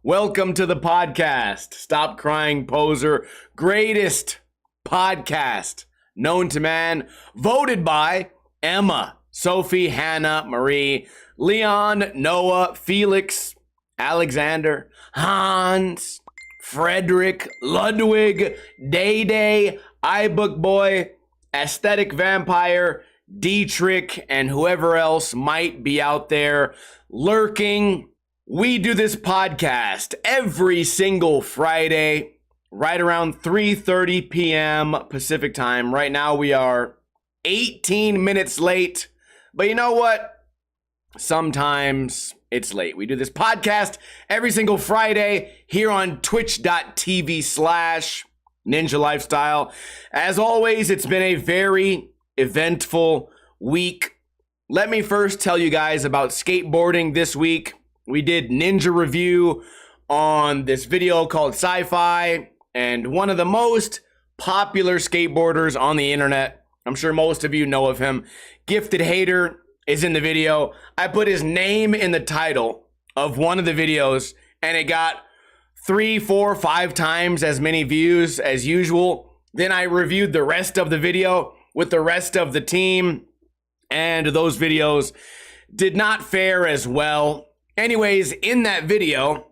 Welcome to the podcast. Stop Crying Poser. Greatest podcast known to man. Voted by Emma, Sophie, Hannah, Marie, Leon, Noah, Felix, Alexander, Hans, Frederick, Ludwig, Day Day, iBook Boy, Aesthetic Vampire, Dietrich, and whoever else might be out there lurking. We do this podcast every single Friday, right around 3:30 p.m. Pacific time. Right now we are 18 minutes late, but you know what? Sometimes it's late. We do this podcast every single Friday here on twitch.tv/Ninja Lifestyle. As always, it's been a very eventful week. Let me first tell you guys about skateboarding this week. We did Ninja review on this video called Sci-Fi, and one of the most popular skateboarders on the internet, I'm sure most of you know of him, Gifted Hater, is in the video. I put his name in the title of one of the videos, and it got 3, 4, 5 times as many views as usual. Then I reviewed the rest of the video with the rest of the team, and those videos did not fare as well. Anyways, in that video,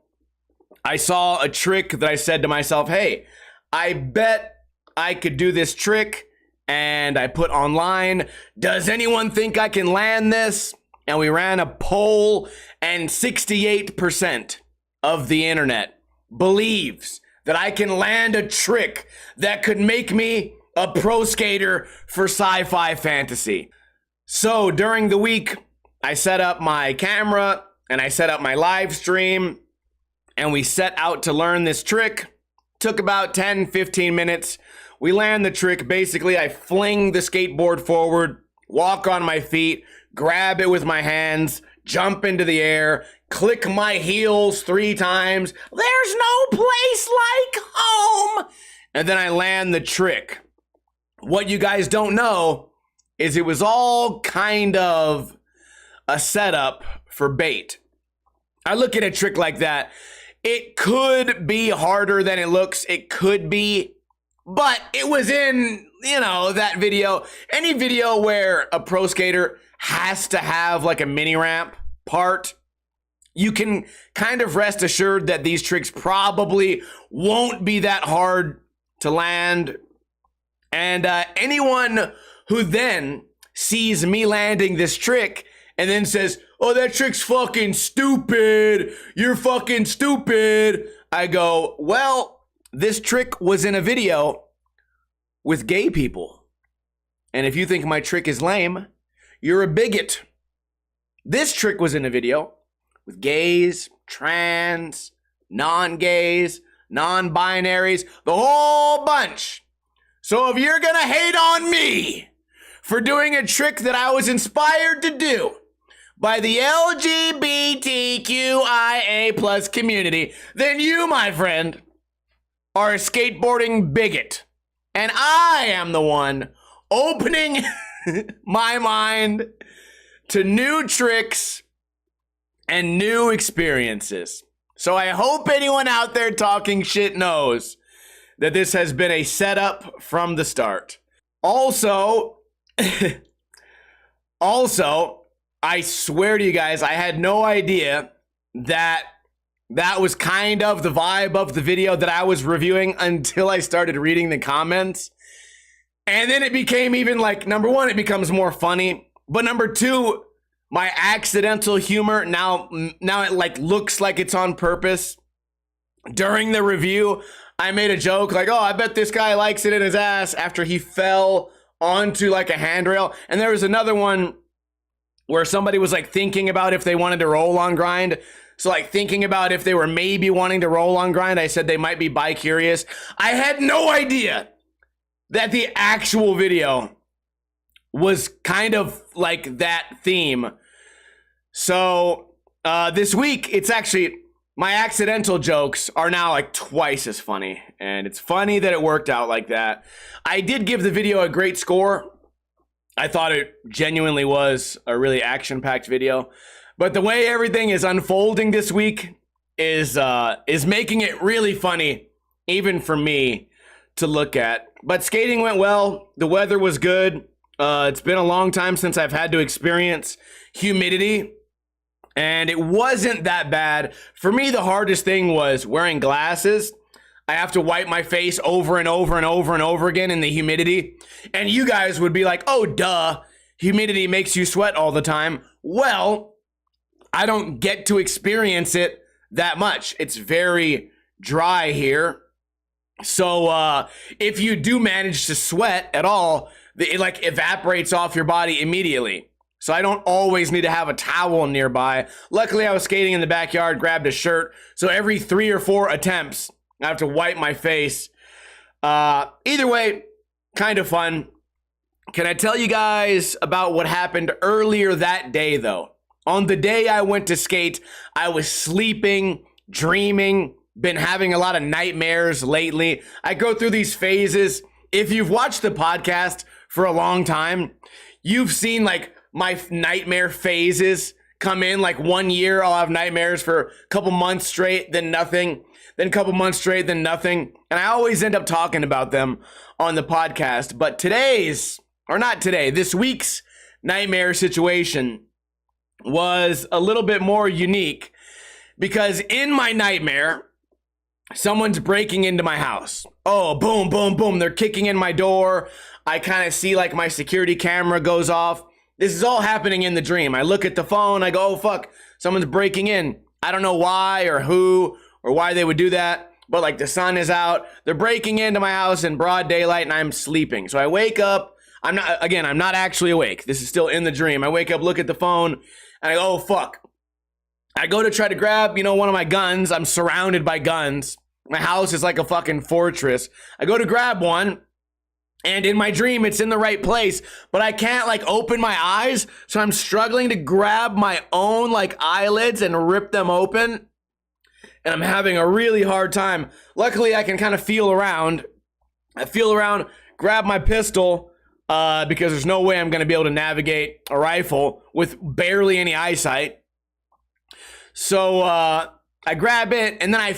I saw a trick that I said to myself, hey, I bet I could do this trick. And I put online, does anyone think I can land this? And we ran a poll, and 68% of the internet believes that I can land a trick that could make me a pro skater for sci-fi fantasy. So during the week, I set up my camera and I set up my live stream, and we set out to learn this trick. Took about 10-15 minutes. We land the trick. Basically, I fling the skateboard forward, walk on my feet, grab it with my hands, jump into the air, click my heels 3 times. There's no place like home. And then I land the trick. What you guys don't know is it was all kind of a setup for bait. I look at a trick like that. It could be harder than it looks. It could be. But it was in, that video. Any video where a pro skater has to have like a mini ramp part, you can kind of rest assured that these tricks probably won't be that hard to land. And anyone who then sees me landing this trick and then says, oh, that trick's fucking stupid. You're fucking stupid. I go, well, this trick was in a video with gay people. And if you think my trick is lame, you're a bigot. This trick was in a video with gays, trans, non-gays, non-binaries, the whole bunch. So if you're gonna hate on me for doing a trick that I was inspired to do by the LGBTQIA plus community, then you, my friend, are a skateboarding bigot. And I am the one opening my mind to new tricks and new experiences. So I hope anyone out there talking shit knows that this has been a setup from the start. Also, I swear to you guys, I had no idea that was kind of the vibe of the video that I was reviewing until I started reading the comments. And then it became even like, number one, it becomes more funny. But number two, my accidental humor, now it like looks like it's on purpose. During the review, I made a joke like, oh, I bet this guy likes it in his ass after he fell onto like a handrail. And there was another one where somebody was like thinking about if they wanted to roll on grind. So like thinking about if they were maybe wanting to roll on grind, I said they might be bi-curious. I had no idea that the actual video was kind of like that theme. So this week, it's actually, my accidental jokes are now like twice as funny. And it's funny that it worked out like that. I did give the video a great score. I thought it genuinely was a really action-packed video. But the way everything is unfolding this week, is making it really funny, even for me to look at. But skating went well. The weather was good. It's been a long time since I've had to experience humidity, and it wasn't that bad. For me, the hardest thing was wearing glasses. I have to wipe my face over and over and over and over again in the humidity. And you guys would be like, oh, duh, humidity makes you sweat all the time. Well, I don't get to experience it that much. It's very dry here. So if you do manage to sweat at all, it like evaporates off your body immediately. So I don't always need to have a towel nearby. Luckily, I was skating in the backyard, grabbed a shirt. So every 3 or 4 attempts, I have to wipe my face. Either way, kind of fun. Can I tell you guys about what happened earlier that day, though? On the day I went to skate, I was sleeping, dreaming, been having a lot of nightmares lately. I go through these phases. If you've watched the podcast for a long time, you've seen like my nightmare phases come in. Like 1 year, I'll have nightmares for a couple months straight, then nothing, then a couple months straight, then nothing. And I always end up talking about them on the podcast. But this week's nightmare situation was a little bit more unique because in my nightmare, someone's breaking into my house. Oh, boom, boom, boom. They're kicking in my door. I kind of see like my security camera goes off. This is all happening in the dream. I look at the phone. I go, oh, fuck, someone's breaking in. I don't know why or who or why they would do that. But like the sun is out. They're breaking into my house in broad daylight and I'm sleeping. So I wake up. I'm not actually awake. This is still in the dream. I wake up, look at the phone, and I go, oh, fuck. I go to try to grab, one of my guns. I'm surrounded by guns. My house is like a fucking fortress. I go to grab one, and in my dream, it's in the right place, but I can't like open my eyes, so I'm struggling to grab my own like eyelids and rip them open, and I'm having a really hard time. Luckily, I can kind of feel around. I feel around, grab my pistol, because there's no way I'm going to be able to navigate a rifle with barely any eyesight. So I grab it, and then I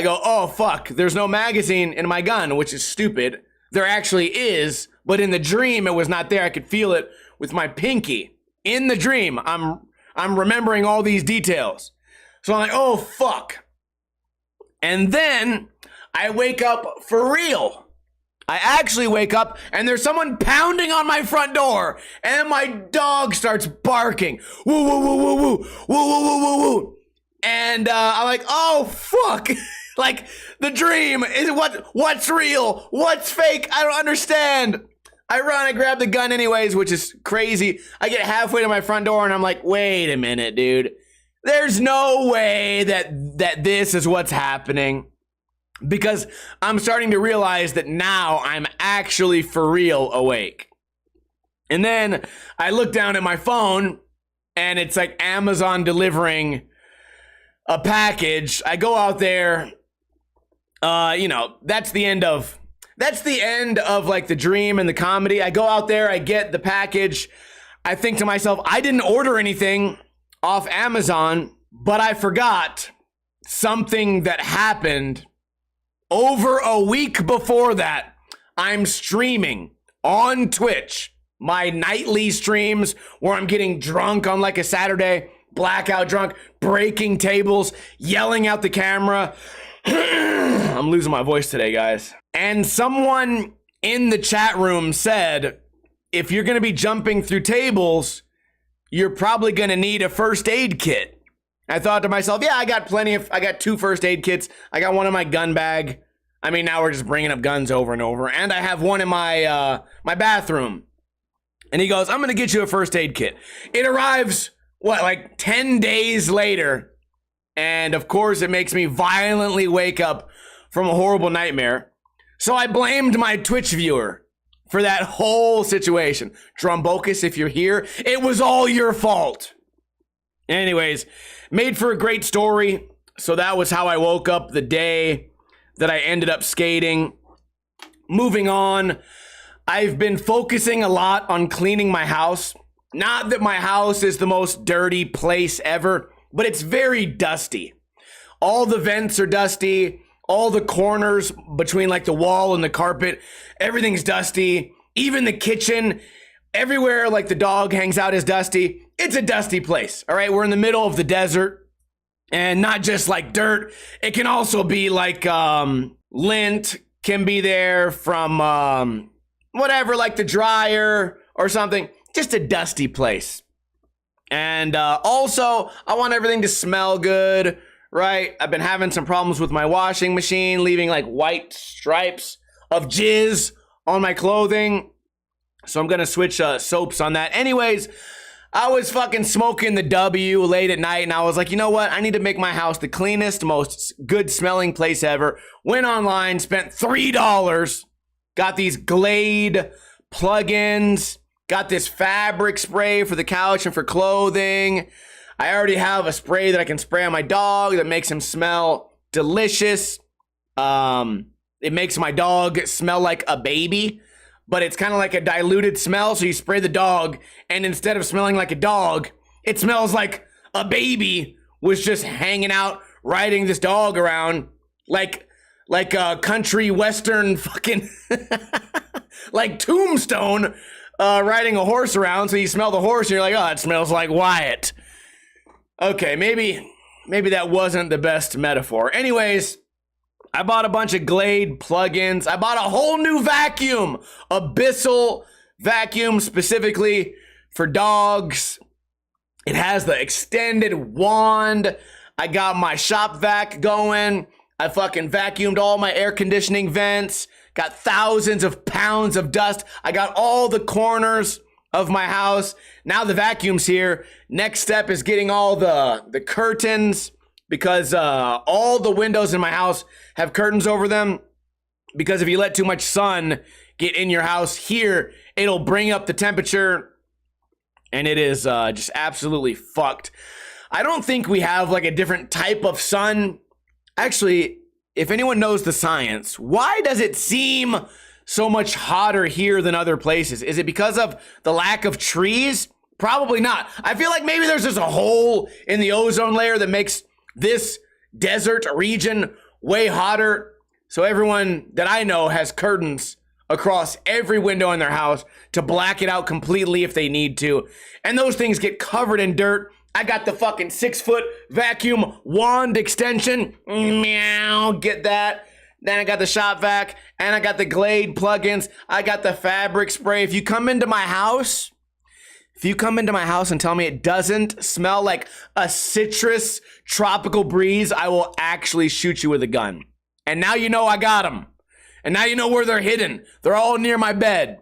go, oh, fuck, there's no magazine in my gun, which is stupid. There actually is, but in the dream, it was not there. I could feel it with my pinky. In the dream, I'm remembering all these details. So I'm like, oh, fuck. And then I wake up for real. I actually wake up, and there's someone pounding on my front door, and my dog starts barking. Woo, woo, woo, woo, woo, woo, woo, woo, woo, woo. And I'm like, oh, fuck. Like, the dream, what's real? What's fake? I don't understand. I run, I grab the gun anyways, which is crazy. I get halfway to my front door, and I'm like, wait a minute, dude. There's no way that this is what's happening. Because I'm starting to realize that now I'm actually for real awake. And then I look down at my phone, and it's like Amazon delivering a package. I go out there, that's the end of like the dream and the comedy. I go out there, I get the package. I think to myself, I didn't order anything off Amazon, but I forgot something that happened over a week before that. I'm streaming on Twitch, my nightly streams where I'm getting drunk on like a Saturday, blackout drunk, breaking tables, yelling out the camera. I'm losing my voice today, guys. And someone in the chat room said, if you're going to be jumping through tables, you're probably going to need a first aid kit. I thought to myself, yeah, I got 2 first aid kits. I got one in my gun bag. I mean, now we're just bringing up guns over and over. And I have one in my my bathroom. And he goes, I'm going to get you a first aid kit. It arrives, like 10 days later. And of course, it makes me violently wake up from a horrible nightmare. So I blamed my Twitch viewer for that whole situation. Drumbocus, if you're here, it was all your fault. Anyways, made for a great story. So that was how I woke up the day that I ended up skating. Moving on, I've been focusing a lot on cleaning my house. Not that my house is the most dirty place ever, but it's very dusty. All the vents are dusty. All the corners between like the wall and the carpet, everything's dusty. Even the kitchen, everywhere like the dog hangs out is dusty. It's a dusty place. All right, we're in the middle of the desert, and not just like dirt. It can also be like lint can be there from whatever, like the dryer or something. Just a dusty place. And also, I want everything to smell good, right? I've been having some problems with my washing machine, leaving like white stripes of jizz on my clothing. So I'm going to switch soaps on that. Anyways, I was fucking smoking the W late at night, and I was like, you know what? I need to make my house the cleanest, most good smelling place ever. Went online, spent $3, got these Glade plugins, got this fabric spray for the couch and for clothing. I already have a spray that I can spray on my dog that makes him smell delicious. It makes my dog smell like a baby, but it's kind of like a diluted smell. So you spray the dog, and instead of smelling like a dog, it smells like a baby was just hanging out, riding this dog around like a country western fucking like Tombstone, riding a horse around. So you smell the horse and you're like, oh, it smells like Wyatt. Okay, maybe that wasn't the best metaphor. Anyways, I bought a bunch of Glade plugins. I bought a whole new vacuum, Abyssal vacuum specifically for dogs. It has the extended wand. I got my shop vac going. I fucking vacuumed all my air conditioning vents. Got thousands of pounds of dust. I got all the corners of my house. Now the vacuum's here. Next step is getting all the curtains, because all the windows in my house have curtains over them, because if you let too much sun get in your house here, it'll bring up the temperature, and it is just absolutely fucked. I don't think we have like a different type of sun. Actually, if anyone knows the science, why does it seem so much hotter here than other places? Is it because of the lack of trees? Probably not. I feel like maybe there's just a hole in the ozone layer that makes this desert region way hotter. So everyone that I know has curtains across every window in their house to black it out completely if they need to. And those things get covered in dirt. I got the fucking 6-foot vacuum wand extension. Meow, get that. Then I got the shop vac, and I got the Glade plugins. I got the fabric spray. If you come into my house and tell me it doesn't smell like a citrus tropical breeze, I will actually shoot you with a gun. And now you know I got them. And now you know where they're hidden. They're all near my bed.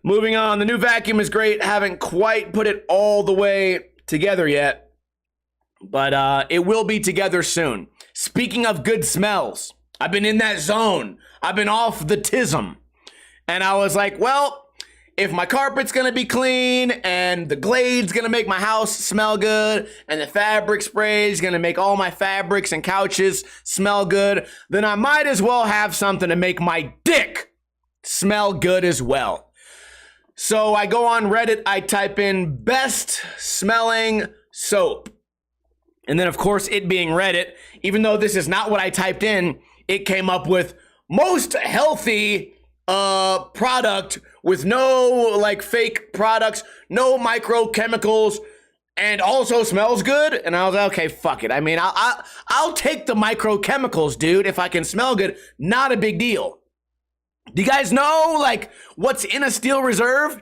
Moving on, the new vacuum is great. Haven't quite put it all the way together yet, but it will be together soon. Speaking of good smells, I've been in that zone. I've been off the tism. And I was like, well, if my carpet's gonna be clean, and the Glade's gonna make my house smell good, and the fabric spray is gonna make all my fabrics and couches smell good, then I might as well have something to make my dick smell good as well. So I go on Reddit, I type in best smelling soap. And then of course, it being Reddit, even though this is not what I typed in, it came up with most healthy product with no like fake products, no microchemicals, and also smells good. And I was like, okay, fuck it. I mean, I'll take the microchemicals, dude. If I can smell good, not a big deal. Do you guys know like what's in a Steel Reserve?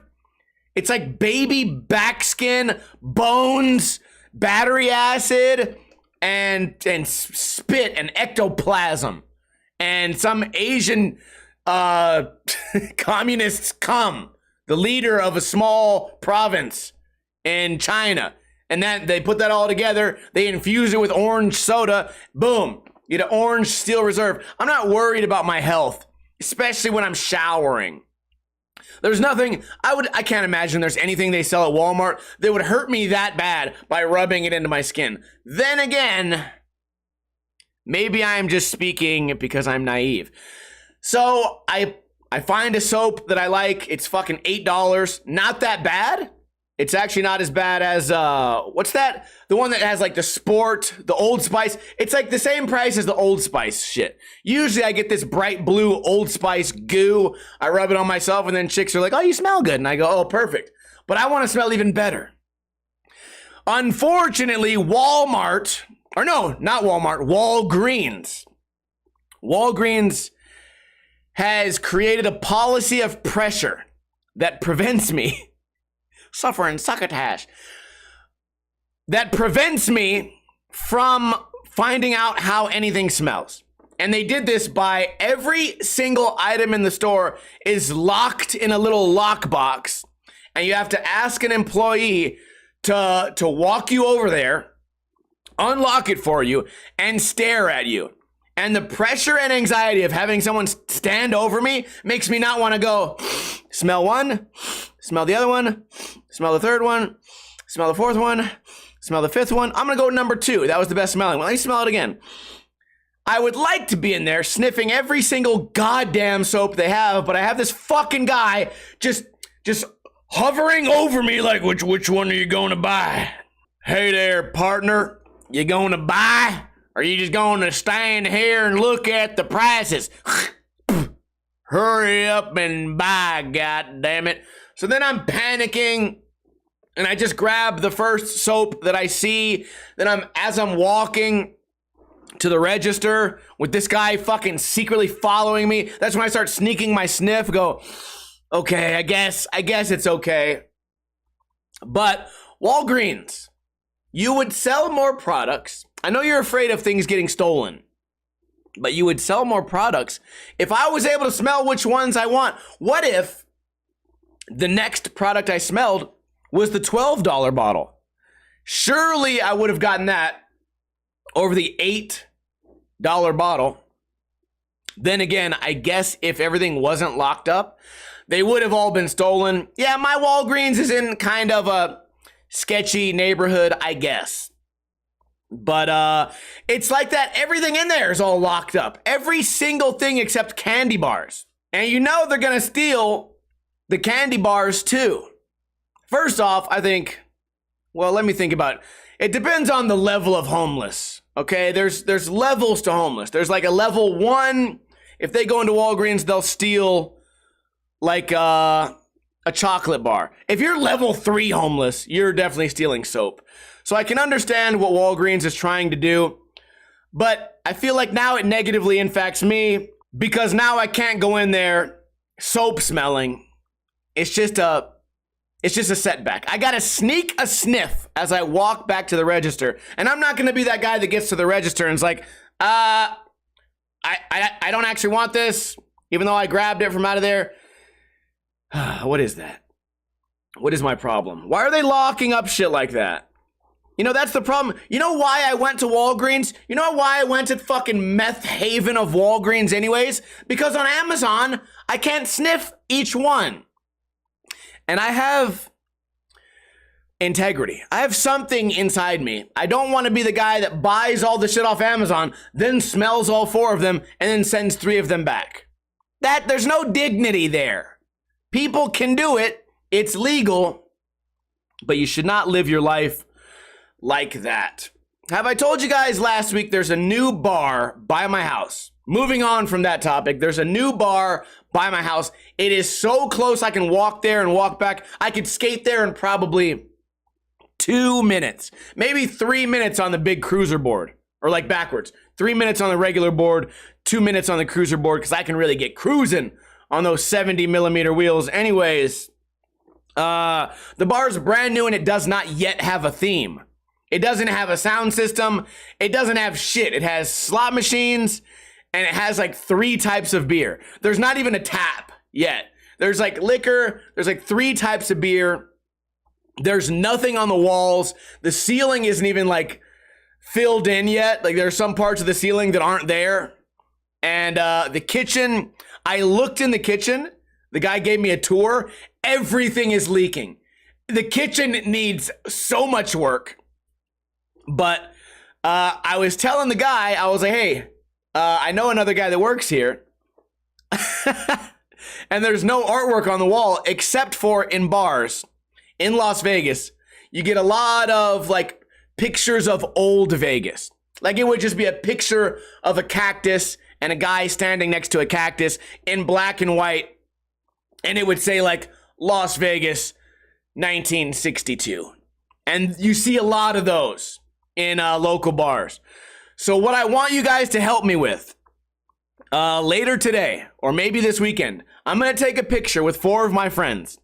It's like baby back skin, bones, battery acid, and spit and ectoplasm, and some Asian communists cum, the leader of a small province in China, and that they put that all together. They infuse it with orange soda. Boom, you get an orange Steel Reserve. I'm not worried about my health, especially when I'm showering. There's nothing, I can't imagine there's anything they sell at Walmart that would hurt me that bad by rubbing it into my skin. Then again, maybe I'm just speaking because I'm naive. So I find a soap that I like. It's fucking $8. Not that bad. It's actually not as bad as, what's that? The one that has like the Sport, the Old Spice. It's like the same price as the Old Spice shit. Usually I get this bright blue Old Spice goo. I rub it on myself and then chicks are like, oh, you smell good. And I go, oh, perfect. But I want to smell even better. Unfortunately, Walmart, or no, not Walmart, Walgreens has created a policy of pressure that prevents me suffering succotash. That prevents me from finding out how anything smells. And they did this by every single item in the store is locked in a little lockbox. And you have to ask an employee to walk you over there, unlock it for you, and stare at you. And the pressure and anxiety of having someone stand over me makes me not want to go, smell one, smell the other one, smell the third one, smell the fourth one, smell the fifth one. I'm going to go number 2. That was the best smelling one. Let me smell it again. I would like to be in there sniffing every single goddamn soap they have, but I have this fucking guy just hovering over me like, which one are you going to buy? Hey there, partner. You going to buy? Or are you just going to stand here and look at the prices? Hurry up and buy, goddammit. So then I'm panicking, and I just grab the first soap that I see. Then as I'm walking to the register with this guy fucking secretly following me, that's when I start sneaking my sniff, go, okay, I guess it's okay. But Walgreens, you would sell more products. I know you're afraid of things getting stolen, but you would sell more products if I was able to smell which ones I want. What if the next product I smelled was the $12 bottle? Surely I would have gotten that over the $8 bottle. Then again, I guess if everything wasn't locked up, they would have all been stolen. Yeah, my Walgreens is in kind of a sketchy neighborhood, I guess. But it's like that. Everything in there is all locked up. Every single thing except candy bars. And you know they're going to steal the candy bars too. First off, I think, well, let me think about it. It depends on the level of homeless. Okay, there's levels to homeless. There's like a level 1. If they go into Walgreens, they'll steal like a chocolate bar. If you're level 3 homeless, you're definitely stealing soap. So I can understand what Walgreens is trying to do, but I feel like now it negatively impacts me because now I can't go in there soap smelling. It's just a setback. I gotta sneak a sniff as I walk back to the register, and I'm not gonna be that guy that gets to the register and is like, I don't actually want this, even though I grabbed it from out of there. What is that? What is my problem? Why are they locking up shit like that? You know, that's the problem. You know why I went to Walgreens? You know why I went to fucking meth haven of Walgreens anyways? Because on Amazon, I can't sniff each one. And I have integrity. I have something inside me. I don't want to be the guy that buys all the shit off Amazon, then smells all 4 of them, and then sends 3 of them back. There's no dignity there. People can do it. It's legal. But you should not live your life like that. Have I told you guys last week there's a new bar by my house? Moving on from that topic, there's a new bar by my house. It is so close I can walk there and walk back. I could skate there in probably 2 minutes. Maybe 3 minutes on the big cruiser board. Or like backwards. 3 minutes on the regular board, 2 minutes on the cruiser board, because I can really get cruising on those 70mm wheels. Anyways, the bar's brand new and it does not yet have a theme. It doesn't have a sound system. It doesn't have shit. It has slot machines and it has like 3 types of beer. There's not even a tap yet. There's like liquor. There's like 3 types of beer. There's nothing on the walls. The ceiling isn't even like filled in yet. Like there's some parts of the ceiling that aren't there. And the kitchen, I looked in the kitchen. The guy gave me a tour. Everything is leaking. The kitchen needs so much work. But I was telling the guy, I was like, hey, I know another guy that works here. And there's no artwork on the wall except for in bars. in Las Vegas, you get a lot of like pictures of old Vegas. Like it would just be a picture of a cactus and a guy standing next to a cactus in black and white. And it would say like Las Vegas 1962. And you see a lot of those in local bars. So what I want you guys to help me with later today, or maybe this weekend, I'm going to take a picture with 4 of my friends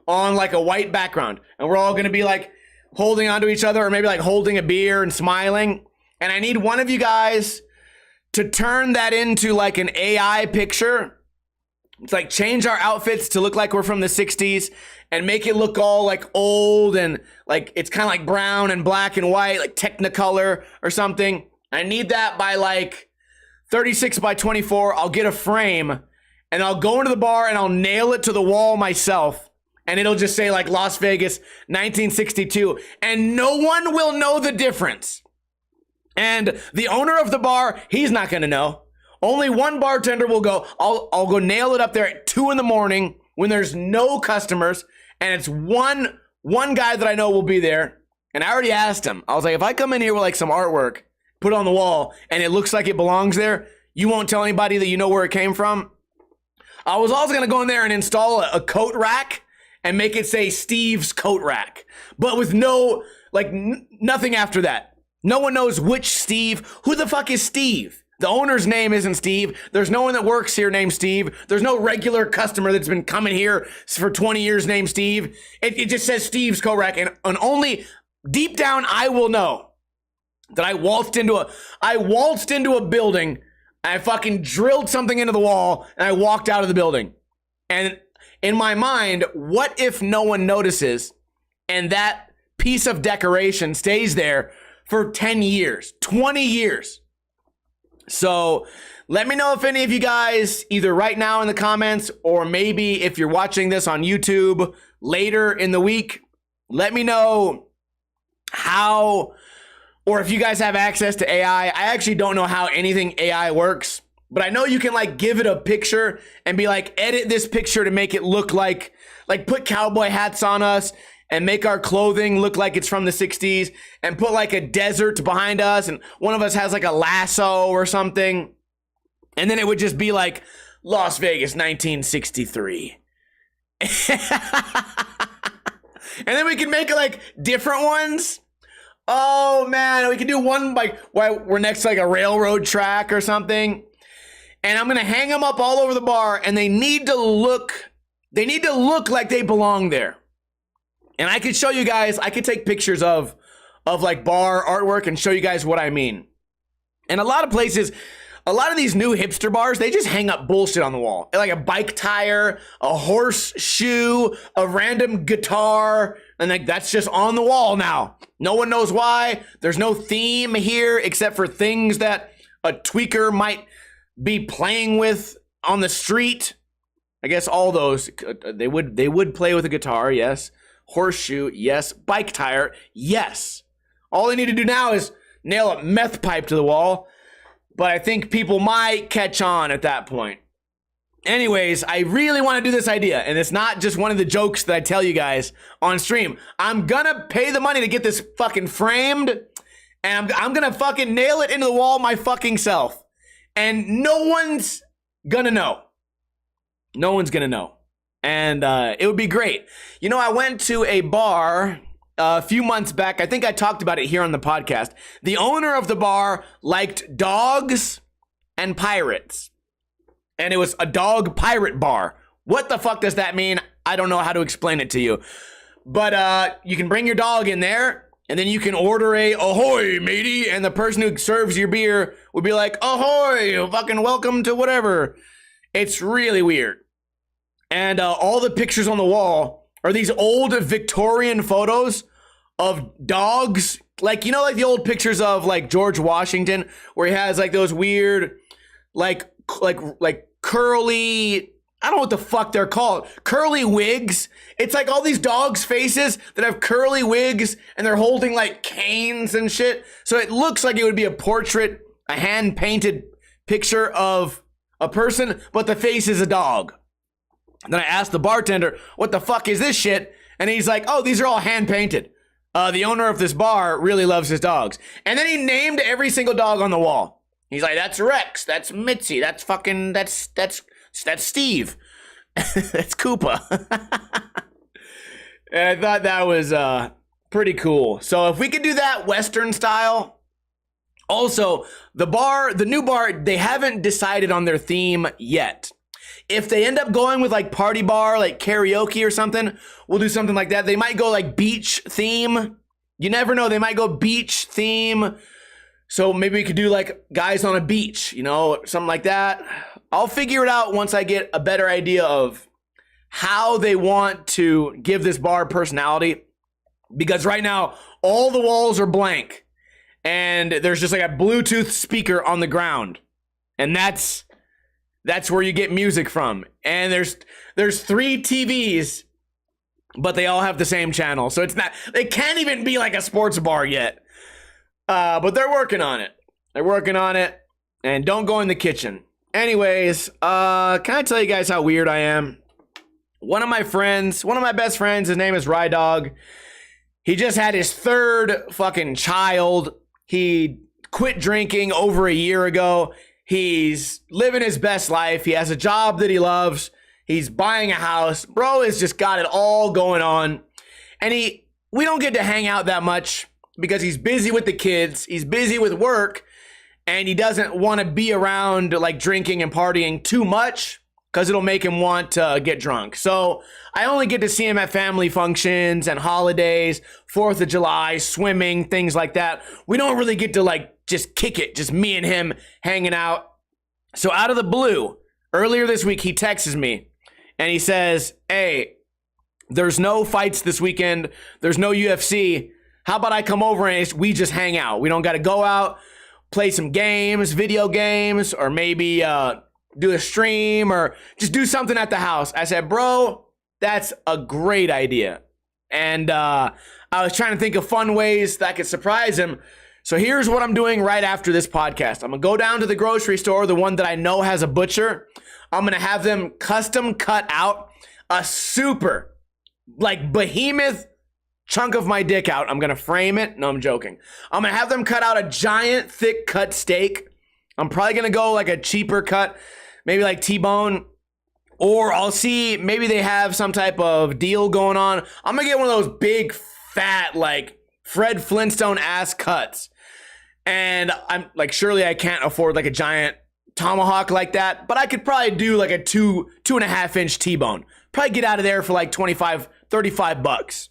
on like a white background. And we're all going to be like holding onto each other, or maybe like holding a beer and smiling. And I need one of you guys to turn that into like an AI picture. It's like change our outfits to look like we're from the 60s and make it look all like old and like it's kind of like brown and black and white, like Technicolor or something. I need that by like 36 by 24. I'll get a frame and I'll go into the bar and I'll nail it to the wall myself. And it'll just say like Las Vegas 1962. And no one will know the difference. And the owner of the bar, he's not going to know. Only one bartender will go, I'll go nail it up there at 2 a.m. when there's no customers. And it's one guy that I know will be there. And I already asked him. I was like, if I come in here with like some artwork, put it on the wall, and it looks like it belongs there, you won't tell anybody that you know where it came from? I was also going to go in there and install a coat rack and make it say Steve's coat rack. But with no, like nothing after that. No one knows which Steve. Who the fuck is Steve? The owner's name isn't Steve. There's no one that works here named Steve. There's no regular customer that's been coming here for 20 years named Steve. It just says Steve's coat rack. And only deep down I will know that I waltzed into a building, and I fucking drilled something into the wall, and I walked out of the building. And in my mind, what if no one notices and that piece of decoration stays there for 10 years, 20 years? So let me know if any of you guys, either right now in the comments, or maybe if you're watching this on YouTube later in the week, let me know how, or if you guys have access to AI. I actually don't know how anything AI works, but I know you can like give it a picture and be like, edit this picture to make it look like put cowboy hats on us and make our clothing look like it's from the 60s and put like a desert behind us and one of us has like a lasso or something. And then it would just be like Las Vegas 1963. And then we can make like different ones. Oh man, we can do one like while we're next to like a railroad track or something. And I'm going to hang them up all over the bar, and they need to look like they belong there. And I could show you guys, I could take pictures of like bar artwork and show you guys what I mean. And a lot of places, a lot of these new hipster bars, they just hang up bullshit on the wall. Like a bike tire, a horseshoe, a random guitar, and like that's just on the wall now. No one knows why. There's no theme here except for things that a tweaker might be playing with on the street. I guess all those, they would play with a guitar, yes. Horseshoe, yes. Bike tire, yes. All they need to do now is nail a meth pipe to the wall. But I think people might catch on at that point. Anyways, I really want to do this idea. And it's not just one of the jokes that I tell you guys on stream. I'm gonna pay the money to get this fucking framed. And I'm gonna fucking nail it into the wall my fucking self. And no one's gonna know. No one's gonna know. And it would be great. You know, I went to a bar a few months back. I think I talked about it here on the podcast. The owner of the bar liked dogs and pirates. And it was a dog pirate bar. What the fuck does that mean? I don't know how to explain it to you. But you can bring your dog in there, and then you can order a ahoy, matey. And the person who serves your beer would be like, ahoy, fucking welcome to whatever. It's really weird. And all the pictures on the wall are these old Victorian photos of dogs. Like, you know, like the old pictures of like George Washington, where he has like those weird, like curly, I don't know what the fuck they're called. Curly wigs. It's like all these dogs' faces that have curly wigs and they're holding like canes and shit. So it looks like it would be a portrait, a hand-painted picture of a person, but the face is a dog. Then I asked the bartender, what the fuck is this shit? And he's like, oh, these are all hand painted. The owner of this bar really loves his dogs. And then he named every single dog on the wall. He's like, that's Rex, that's Mitzi, that's Steve, that's Koopa. And I thought that was pretty cool. So if we could do that Western style. Also, the new bar, they haven't decided on their theme yet. If they end up going with like party bar, like karaoke or something, we'll do something like that. They might go like beach theme. You never know. They might go beach theme. So maybe we could do like guys on a beach, you know, something like that. I'll figure it out once I get a better idea of how they want to give this bar personality. Because right now, all the walls are blank. And there's just like a Bluetooth speaker on the ground. And that's where you get music from. And there's 3 TVs, but they all have the same channel. So it can't even be like a sports bar yet. But they're working on it. They're working on it. And don't go in the kitchen. Anyways, can I tell you guys how weird I am? One of my best friends, his name is Rye Dog. He just had his 3rd fucking child. He quit drinking over a year ago. He's living his best life. He has a job that he loves. He's buying a house. Bro has just got it all going on. And we don't get to hang out that much because he's busy with the kids. He's busy with work. And he doesn't want to be around like drinking and partying too much because it'll make him want to get drunk. So I only get to see him at family functions and holidays, 4th of July, swimming, things like that. We don't really get to like just kick it, just me and him hanging out. So out of the blue, earlier this week, he texts me and he says, hey, there's no fights this weekend. There's no UFC. How about I come over and we just hang out? We don't got to go out, play some games, video games, or maybe do a stream or just do something at the house. I said, bro, that's a great idea. And I was trying to think of fun ways that I could surprise him. So here's what I'm doing right after this podcast. I'm going to go down to the grocery store, the one that I know has a butcher. I'm going to have them custom cut out a super, like, behemoth chunk of my dick out. I'm going to frame it. No, I'm joking. I'm going to have them cut out a giant, thick cut steak. I'm probably going to go like a cheaper cut, maybe like T-bone. Or I'll see, maybe they have some type of deal going on. I'm going to get one of those big, fat, like Fred Flintstone ass cuts. And I'm like, surely I can't afford like a giant tomahawk like that, but I could probably do like a 2.5 inch T-bone. Probably get out of there for like 25, 35 bucks.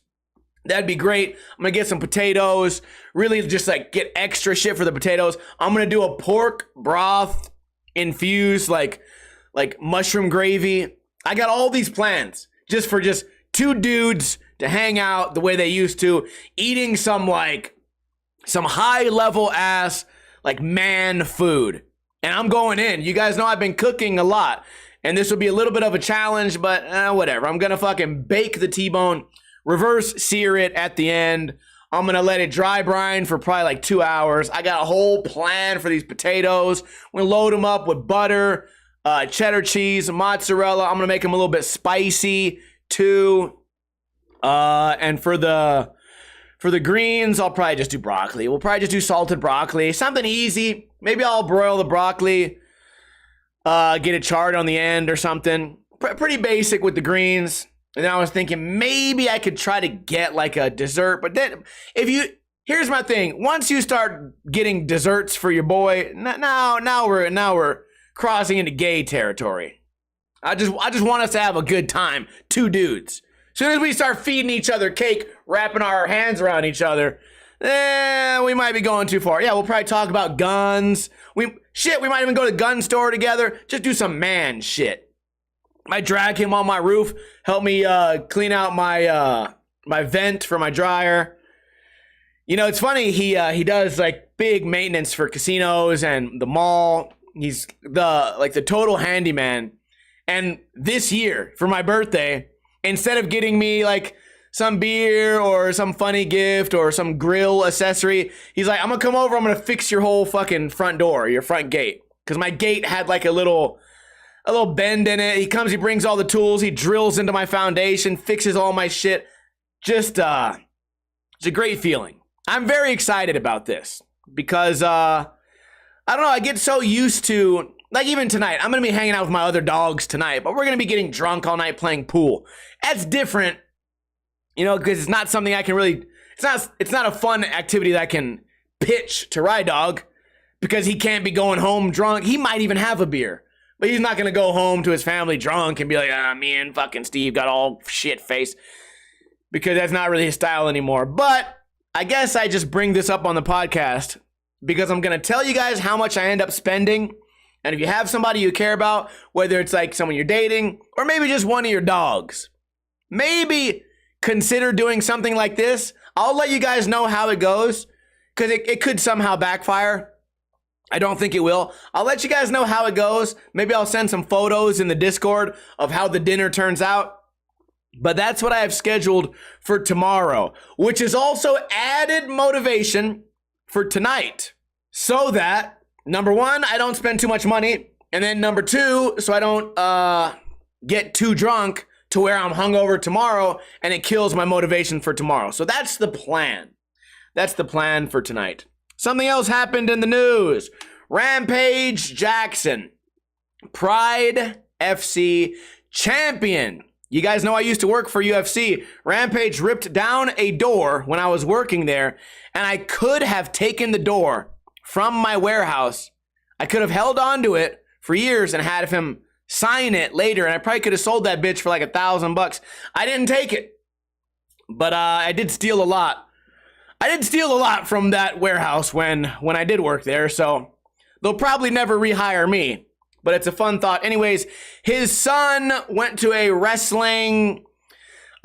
That'd be great. I'm gonna get some potatoes, really just like get extra shit for the potatoes. I'm gonna do a pork broth infused like mushroom gravy. I got all these plans just for just 2 dudes to hang out the way they used to, eating some high level ass like man food. And I'm going in. You guys know I've been cooking a lot, and this will be a little bit of a challenge, but whatever. I'm gonna fucking bake the T-bone, reverse sear it at the end. I'm going to let it dry brine for probably like 2 hours. I got a whole plan for these potatoes. We're going to load them up with butter, cheddar cheese, mozzarella. I'm going to make them a little bit spicy too. And for the greens, I'll probably just do broccoli. We'll probably just do salted broccoli. Something easy. Maybe I'll broil the broccoli, get it charred on the end or something. Pretty basic with the greens. And then I was thinking maybe I could try to get like a dessert, but then here's my thing. Once you start getting desserts for your boy, now we're crossing into gay territory. I just want us to have a good time. 2 dudes. As soon as we start feeding each other cake, wrapping our hands around each other, we might be going too far. Yeah, we'll probably talk about guns. We might even go to the gun store together. Just do some man shit. I drag him on my roof, help me clean out my vent for my dryer. You know, it's funny, he does like big maintenance for casinos and the mall. He's the total handyman. And this year, for my birthday, instead of getting me like some beer or some funny gift or some grill accessory, he's like, I'm gonna come over, I'm gonna fix your whole fucking front door, your front gate. Because my gate had like a little bend in it. He comes, he brings all the tools, he drills into my foundation, fixes all my shit. just it's a great feeling. I'm very excited about this because I don't know, I get so used to, like, even tonight, I'm going to be hanging out with my other dogs tonight, but we're going to be getting drunk all night playing pool. That's different, you know, because it's not something I can really, it's not a fun activity that I can pitch to Ride Dog because he can't be going home drunk. He might even have a beer, but he's not going to go home to his family drunk and be like, me and fucking Steve got all shit faced, because that's not really his style anymore. But I guess I just bring this up on the podcast because I'm going to tell you guys how much I end up spending. And if you have somebody you care about, whether it's like someone you're dating or maybe just one of your dogs, maybe consider doing something like this. I'll let you guys know how it goes because it could somehow backfire. I don't think it will. I'll let you guys know how it goes. Maybe I'll send some photos in the Discord of how the dinner turns out. But that's what I have scheduled for tomorrow, which is also added motivation for tonight. So that, number one, I don't spend too much money. And then number two, so I don't get too drunk to where I'm hungover tomorrow and it kills my motivation for tomorrow. So that's the plan. That's the plan for tonight. Something else happened in the news. Rampage Jackson, Pride FC champion. You guys know I used to work for UFC. Rampage ripped down a door when I was working there, and I could have taken the door from my warehouse. I could have held on to it for years and had him sign it later, and I probably could have sold that bitch for like $1,000. I didn't take it, but I did steal a lot. I did steal a lot from that warehouse when I did work there, so they'll probably never rehire me. But it's a fun thought. Anyways, his son went to a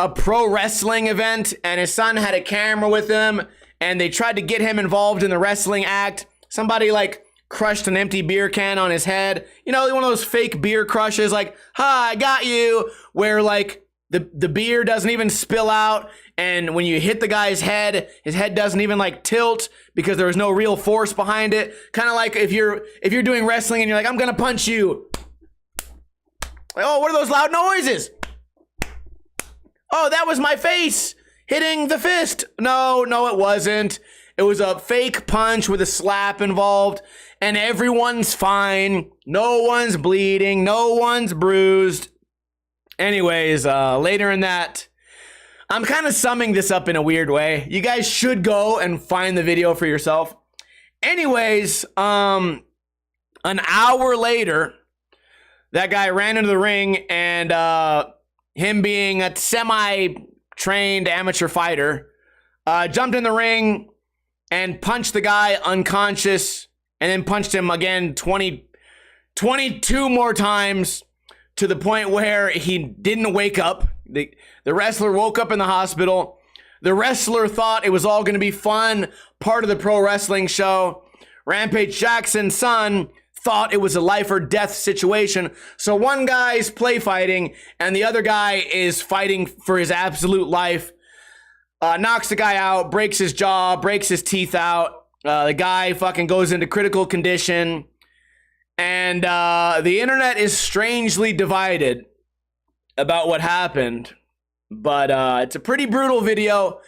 pro wrestling event, and his son had a camera with him, and they tried to get him involved in the wrestling act. Somebody like crushed an empty beer can on his head. You know, one of those fake beer crushes, like, ha, I got you, where like the beer doesn't even spill out, and when you hit the guy's head, his head doesn't even like tilt because there was no real force behind it. Kind of like if you're doing wrestling and you're like, I'm gonna punch you. Like, oh, what are those loud noises? Oh, that was my face hitting the fist. No, it wasn't. It was a fake punch with a slap involved, and everyone's fine. No one's bleeding. No one's bruised. Anyways, later in that, I'm kind of summing this up in a weird way. You guys should go and find the video for yourself. Anyways, an hour later, that guy ran into the ring, and him being a semi-trained amateur fighter, jumped in the ring and punched the guy unconscious, and then punched him again 22 more times, to the point where he didn't wake up. The wrestler woke up in the hospital. The wrestler thought it was all going to be fun, part of the pro wrestling show. Rampage Jackson's son thought it was a life or death situation. So one guy's play fighting, and the other guy is fighting for his absolute life. Knocks the guy out, breaks his jaw, breaks his teeth out. The guy fucking goes into critical condition. And the internet is strangely divided about what happened. But it's a pretty brutal video.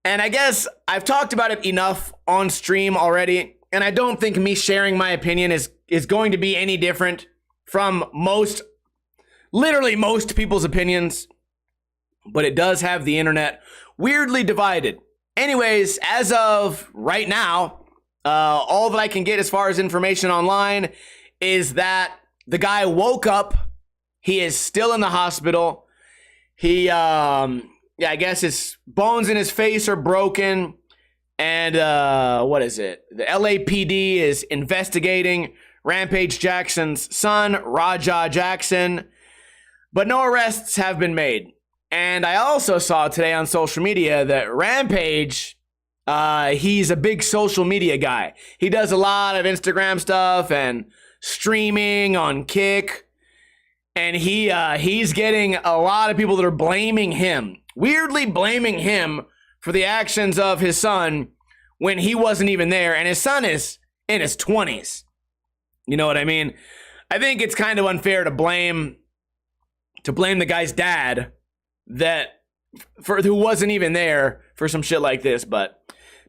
And I guess I've talked about it enough on stream already. And I don't think me sharing my opinion is going to be any different from literally most people's opinions. But it does have the internet weirdly divided. Anyways, as of right now, all that I can get as far as information online is that the guy woke up. He is still in the hospital. He, I guess his bones in his face are broken. And, what is it? The LAPD is investigating Rampage Jackson's son, Raja Jackson. But no arrests have been made. And I also saw today on social media that Rampage, he's a big social media guy. He does a lot of Instagram stuff and streaming on Kick. And he's getting a lot of people that are blaming him, weirdly blaming him for the actions of his son when he wasn't even there. And his son is in his 20s. You know what I mean? I think it's kind of unfair to blame the guy's dad that for who wasn't even there for some shit like this. But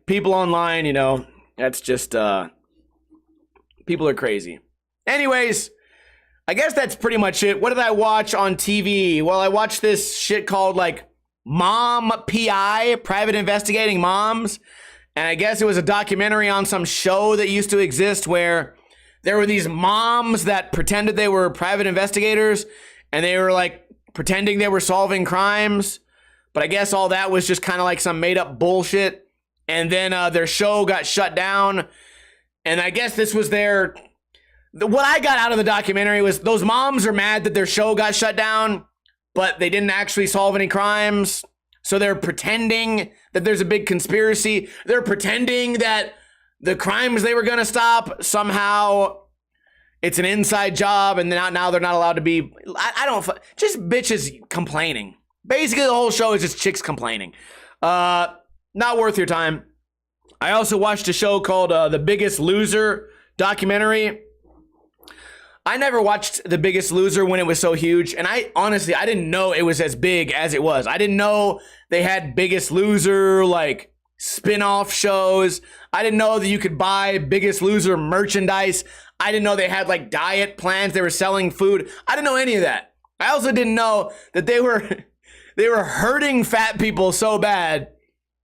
people online, you know, that's just people are crazy. Anyways, I guess that's pretty much it. What did I watch on TV? Well, I watched this shit called like Mom PI, Private Investigating Moms. And I guess it was a documentary on some show that used to exist where there were these moms that pretended they were private investigators and they were like pretending they were solving crimes. But I guess all that was just kind of like some made up bullshit. And then their show got shut down. And I guess this was what I got out of the documentary was those moms are mad that their show got shut down, but they didn't actually solve any crimes. So they're pretending that there's a big conspiracy. They're pretending that the crimes they were going to stop, somehow it's an inside job and now they're not allowed to be, just bitches complaining. Basically, the whole show is just chicks complaining. Not worth your time. I also watched a show called The Biggest Loser documentary. I never watched The Biggest Loser when it was so huge, and I didn't know it was as big as it was. I didn't know they had Biggest Loser, like, spin-off shows. I didn't know that you could buy Biggest Loser merchandise. I didn't know they had, like, diet plans. They were selling food. I didn't know any of that. I also didn't know that they were hurting fat people so bad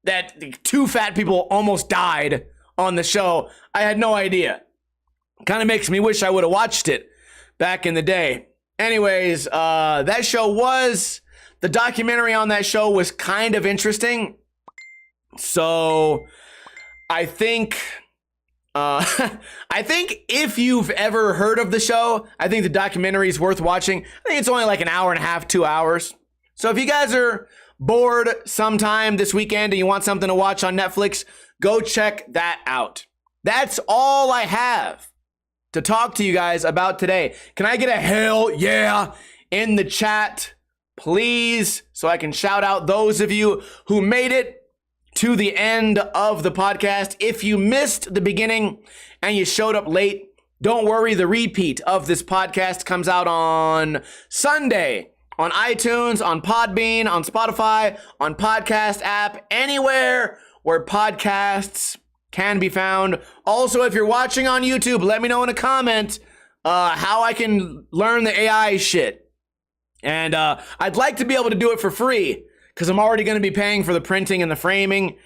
that 2 fat people almost died on the show. I had no idea. Kind of makes me wish I would have watched it back in the day. Anyways, the documentary on that show was kind of interesting. So I think if you've ever heard of the show, I think the documentary is worth watching. I think it's only like an hour and a half, 2 hours. So if you guys are bored sometime this weekend and you want something to watch on Netflix, go check that out. That's all I have to talk to you guys about today. Can I get a hell yeah in the chat, please, so I can shout out those of you who made it to the end of the podcast. If you missed the beginning and you showed up late, don't worry. The repeat of this podcast comes out on Sunday on iTunes, on Podbean, on Spotify, on podcast app, anywhere where podcasts can be found. Also, if you're watching on YouTube, let me know in a comment how I can learn the AI shit. And I'd like to be able to do it for free because I'm already going to be paying for the printing and the framing.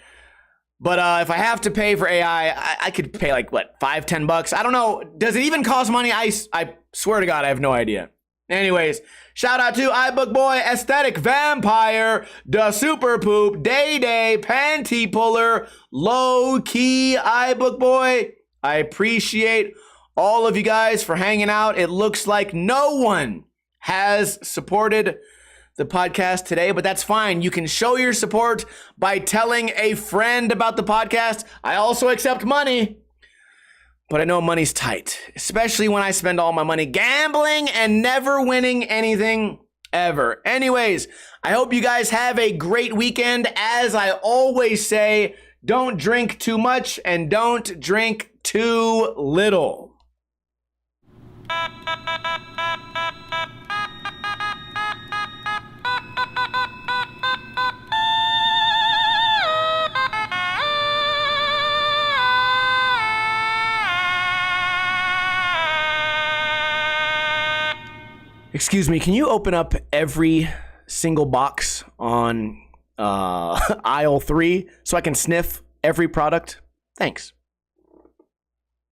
But if I have to pay for AI, I could pay like, what, $5, $10? I don't know. Does it even cost money? I swear to God, I have no idea. Anyways, shout out to iBook Boy, Aesthetic Vampire, Da Super Poop, Day Day, Panty Puller, Low Key iBook Boy. I appreciate all of you guys for hanging out. It looks like no one has supported the podcast today, but that's fine. You can show your support by telling a friend about the podcast. I also accept money. But I know money's tight, especially when I spend all my money gambling and never winning anything ever. Anyways, I hope you guys have a great weekend. As I always say, don't drink too much and don't drink too little. Excuse me, can you open up every single box on aisle 3 so I can sniff every product? Thanks.